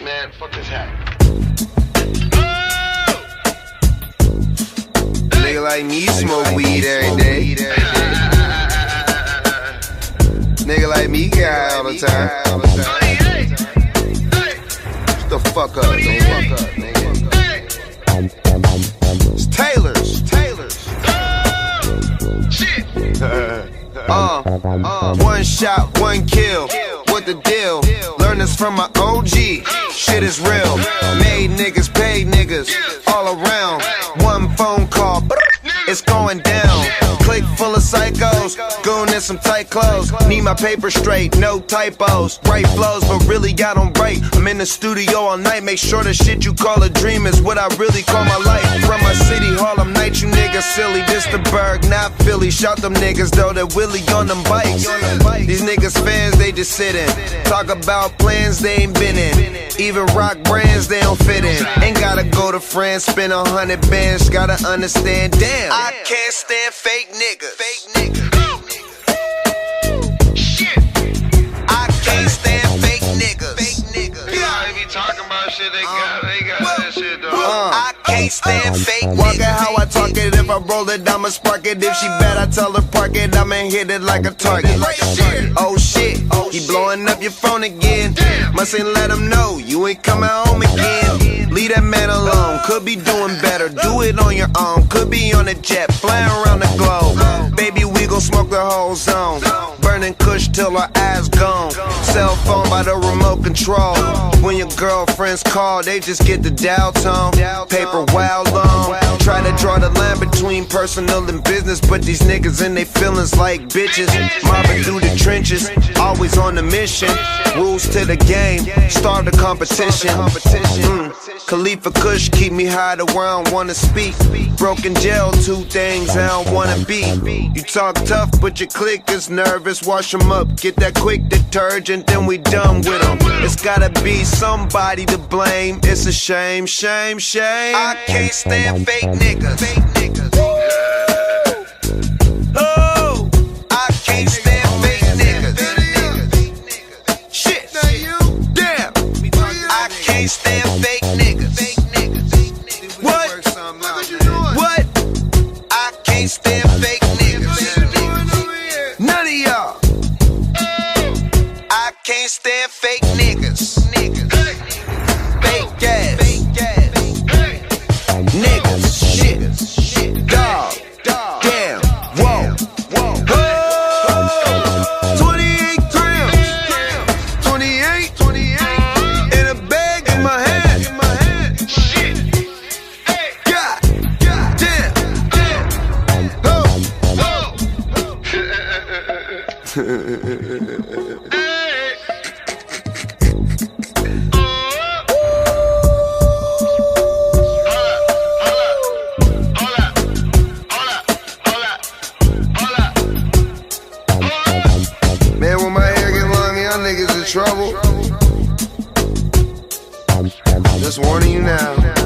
Man, fuck this hat. Nigga like me smoke weed every day. Nigga like me get high all the time. Shut the fuck up, nigga. It's Taylor's. One shot, one kill. What the deal? Learn this from my OG. Shit is real. Made niggas, paid niggas all around. One phone call, it's going down. Click full of psychos, goon in some tight clothes. Need my paper straight, no typos. Right flows, but really got them right. I'm in the studio all night, make sure the shit you call a dream is what I really call my life. From my city, Harlem night, you niggas silly. This the Berg, not Philly. Shout them niggas though, that Willie on them bikes. These niggas fans, they just sit in. Talk about plans they ain't been in. Even rock brands they don't fit in. Ain't gotta go to France, spend 100 bands. Gotta understand, damn, I can't stand fake niggas. Shit. I can't stand fake niggas. Yeah, they be talking about shit, they got that shit though. I can't stand fake niggas. Walk it how I talk it. If I roll it, I'ma spark it. If she bad, I tell her park it. I'ma hit it like a target. Oh shit, he blowing up your phone again. Must ain't let him know you ain't coming home again. Leave that man alone, could be doing better. Do it on your own, could be on a jet, flying around the globe. Baby, we gon' smoke the whole zone. Burning kush till our eyes gone. Cell phone by the remote control. When your girlfriends call, they just get the dial tone. Paper wild long. Try to draw the line between personal and business, but these niggas in they feelings like bitches. Mobbing through the trenches, always on the mission. Rules to the game, start the competition. Khalifa Kush keep me high to where I don't wanna speak. Broken jail, two things I don't wanna be. You talk tough, but your clique is nervous. Wash them up, get that quick detergent, then we done with them. It's gotta be somebody to blame. It's a shame, shame, shame. I can't stand fake niggas. Oh, I can't stand fake niggas. Shit, damn, I can't stand fake niggas. What? I can't stand fake niggas. None of y'all. I can't stand fake niggas. Fake ass. Niggas. Shit. Dog. Damn. Whoa. 28 grams. 28. In a bag in my hand. Shit. God damn. Man, when my hair get long, y'all niggas in trouble. Just warning you now.